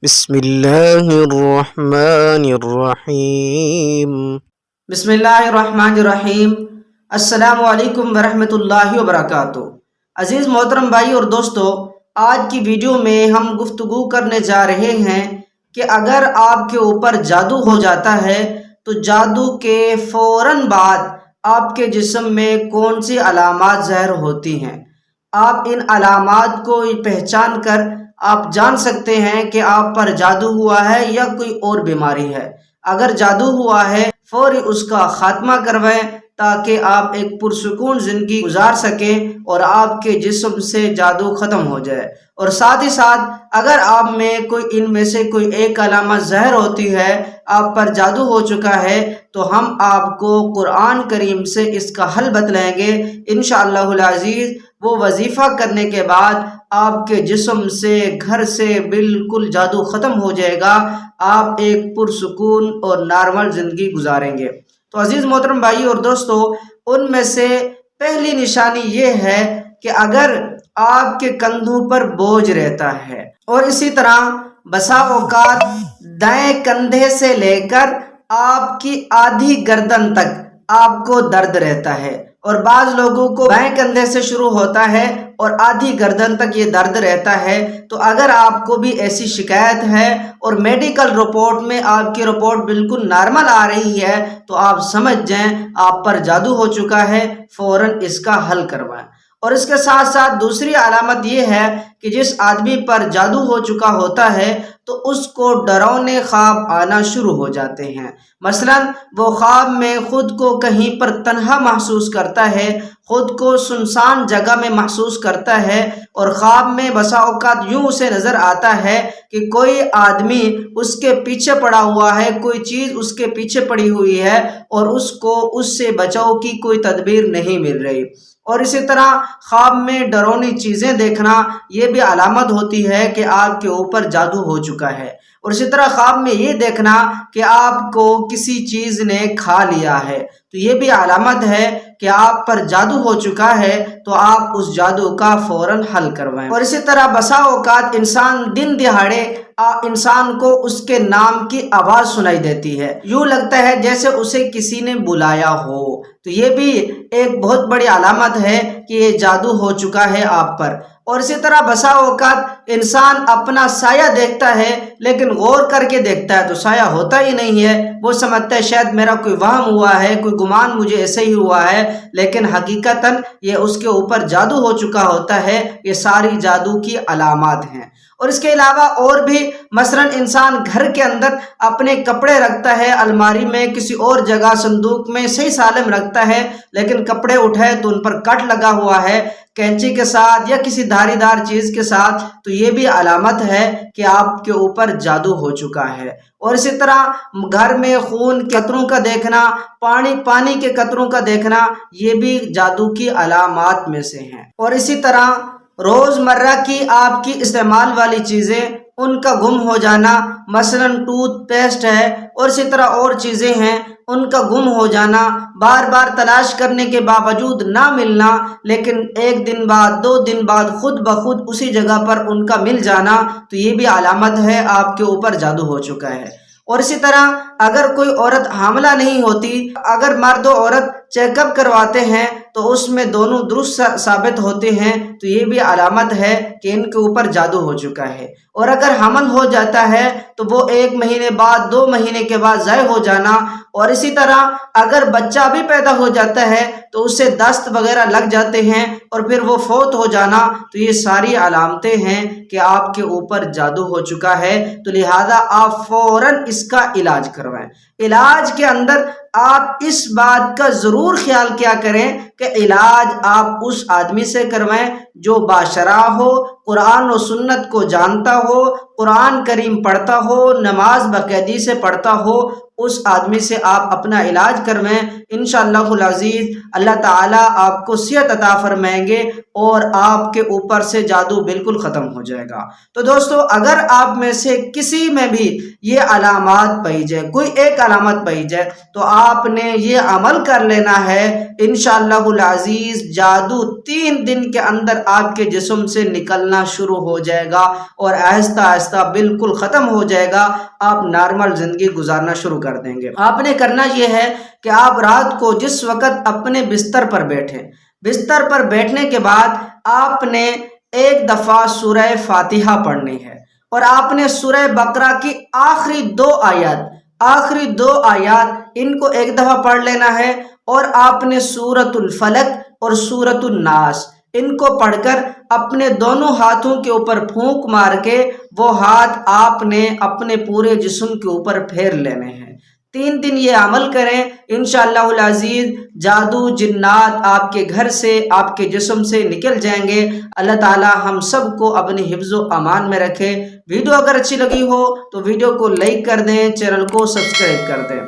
بسم اللہ الرحمن الرحیم۔ بسم اللہ الرحمن الرحیم۔ السلام علیکم ورحمۃ اللہ وبرکاتہ۔ عزیز محترم بھائی اور دوستو، آج کی ویڈیو میں ہم گفتگو کرنے جا رہے ہیں کہ اگر آپ کے اوپر جادو ہو جاتا ہے تو جادو کے فوراً بعد آپ کے جسم میں کون سی علامات ظاہر ہوتی ہیں۔ آپ ان علامات کو پہچان کر آپ جان سکتے ہیں کہ آپ پر جادو ہوا ہے یا کوئی اور بیماری ہے۔ اگر جادو ہوا ہے فوری اس کا خاتمہ کروائیں تاکہ آپ ایک پرسکون زندگی گزار سکیں اور آپ کے جسم سے جادو ختم ہو جائے۔ اور ساتھ ہی ساتھ اگر آپ میں ان میں سے کوئی ایک علامت ظاہر ہوتی ہے، آپ پر جادو ہو چکا ہے، تو ہم آپ کو قرآن کریم سے اس کا حل بتلائیں گے انشاءاللہ العزیز۔ وہ وظیفہ کرنے کے بعد آپ کے جسم سے گھر سے بالکل جادو ختم ہو جائے گا، آپ ایک پرسکون اور نارمل زندگی گزاریں گے۔ تو عزیز محترم بھائی اور دوستو، ان میں سے پہلی نشانی یہ ہے کہ اگر آپ کے کندھوں پر بوجھ رہتا ہے اور اسی طرح بسا اوقات دائیں کندھے سے لے کر آپ کی آدھی گردن تک آپ کو درد رہتا ہے، اور بعض لوگوں کو بائیں کندھے سے شروع ہوتا ہے اور آدھی گردن تک یہ درد رہتا ہے، تو اگر آپ کو بھی ایسی شکایت ہے اور میڈیکل رپورٹ میں آپ کی رپورٹ بالکل نارمل آ رہی ہے تو آپ سمجھ جائیں آپ پر جادو ہو چکا ہے، فوراً اس کا حل کروائیں۔ اور اس کے ساتھ ساتھ دوسری علامت یہ ہے کہ جس آدمی پر جادو ہو چکا ہوتا ہے تو اس کو ڈراؤنے خواب آنا شروع ہو جاتے ہیں۔ مثلا وہ خواب میں خود کو کہیں پر تنہا محسوس کرتا ہے، خود کو سنسان جگہ میں محسوس کرتا ہے، اور خواب میں بسا اوقات یوں اسے نظر آتا ہے کہ کوئی آدمی اس کے پیچھے پڑا ہوا ہے، کوئی چیز اس کے پیچھے پڑی ہوئی ہے اور اس کو اس سے بچاؤ کی کوئی تدبیر نہیں مل رہی۔ اور اسی طرح خواب میں ڈرونی چیزیں دیکھنا یہ بھی علامت ہوتی ہے کہ آپ کے اوپر جادو ہو چکا ہے۔ اور اسی طرح خواب میں یہ دیکھنا کہ آپ کو کسی چیز نے کھا لیا ہے تو یہ بھی علامت ہے کہ آپ پر جادو ہو چکا ہے، تو آپ اس جادو کا فوراً حل کروائیں۔ اور اسی طرح بسا اوقات انسان دن دہاڑے انسان کو اس کے نام کی آواز سنائی دیتی ہے، یوں لگتا ہے جیسے اسے کسی نے بلایا ہو، تو یہ بھی ایک بہت بڑی علامت ہے کہ یہ جادو ہو چکا ہے آپ پر۔ اور اسی طرح بسا اوقات انسان اپنا سایہ دیکھتا ہے لیکن غور کر کے دیکھتا ہے تو سایہ ہوتا ہی نہیں ہے، وہ سمجھتا ہے شاید میرا کوئی وہم ہوا ہے، کوئی گمان مجھے ایسے ہی ہوا ہے، لیکن حقیقتاً یہ اس کے اوپر جادو ہو چکا ہوتا ہے۔ یہ ساری جادو کی علامات ہیں۔ اور اس کے علاوہ اور بھی مثلا انسان گھر کے اندر اپنے کپڑے رکھتا ہے الماری میں، کسی اور جگہ صندوق میں صحیح سالم رکھتا ہے، لیکن کپڑے اٹھائے تو ان پر کٹ لگا ہوا ہے کینچی کے ساتھ یا کسی دھاری دار چیز کے ساتھ، تو یہ بھی علامت ہے کہ آپ کے اوپر جادو ہو چکا ہے۔ اور اسی طرح گھر میں خون کے قطروں کا دیکھنا، پانی کے قطروں کا دیکھنا، یہ بھی جادو کی علامات میں سے ہیں۔ اور اسی طرح روزمرہ کی آپ کی استعمال والی چیزیں ان کا گم ہو جانا، مثلا ٹوتھ پیسٹ ہے اور اسی طرح اور چیزیں ہیں، ان کا گم ہو جانا، بار بار تلاش کرنے کے باوجود نہ ملنا، لیکن ایک دن بعد 2 دن بعد خود بخود اسی جگہ پر ان کا مل جانا، تو یہ بھی علامت ہے آپ کے اوپر جادو ہو چکا ہے۔ اور اسی طرح اگر کوئی عورت حاملہ نہیں ہوتی، اگر مرد و عورت چیک اپ کرواتے ہیں تو اس میں دونوں درست ثابت ہوتے ہیں، تو یہ بھی علامت ہے کہ ان کے اوپر جادو ہو چکا ہے۔ اور اگر حمل ہو جاتا ہے تو وہ 1 مہینے بعد 2 مہینے کے بعد ضائع ہو جانا، اور اسی طرح اگر بچہ بھی پیدا ہو جاتا ہے تو اس سے دست وغیرہ لگ جاتے ہیں اور پھر وہ فوت ہو جانا، تو یہ ساری علامتیں ہیں کہ آپ کے اوپر جادو ہو چکا ہے۔ تو لہذا آپ فوراً اس کا علاج کروائیں۔ علاج کے اندر آپ اس بات کا ضرور خیال کیا کریں کہ علاج آپ اس آدمی سے کروائیں جو باشرح ہو، قرآن و سنت کو جانتا ہو، قرآن کریم پڑھتا ہو، نماز باقاعدگی سے پڑھتا ہو، اس آدمی سے آپ اپنا علاج کروائیں۔ انشاءاللہ العزیز اللہ تعالیٰ آپ کو صحت عطا فرمائیں گے اور آپ کے اوپر سے جادو بالکل ختم ہو جائے گا۔ تو دوستو، اگر آپ میں سے کسی میں بھی یہ علامات پائی جائے، کوئی ایک علامت پائی جائے، تو آپ نے یہ عمل کر لینا ہے، انشاءاللہ العزیز جادو 3 دن کے اندر آپ کے جسم سے نکلنا نکلنا شروع ہو جائے گا اور آہستہ آہستہ بالکل ختم ہو جائے گا. آپ نارمل زندگی گزارنا شروع کر دیں گے. آپ نے کرنا یہ ہے کہ آپ رات کو جس وقت اپنے بستر پر بیٹھیں، بستر پر بیٹھنے کے بعد آپ نے ایک دفعہ سورہ فاتحہ پڑھنی ہے اور آپ نے سورہ بقرہ کی آخری دو آیات ان کو ایک دفعہ پڑھ لینا ہے، اور آپ نے سورۃ الفلق اور سورۃ الناس ان کو پڑھ کر اپنے دونوں ہاتھوں کے اوپر پھونک مار کے وہ ہاتھ آپ نے اپنے پورے جسم کے اوپر پھیر لینے ہیں. 3 دن یہ عمل کریں، انشاءاللہ العزیز جادو جنات آپ کے گھر سے، آپ کے جسم سے نکل جائیں گے. اللہ تعالی ہم سب کو اپنی حفظ و امان میں رکھے. ویڈیو اگر اچھی لگی ہو تو ویڈیو کو لائک کر دیں، چینل کو سبسکرائب کر دیں.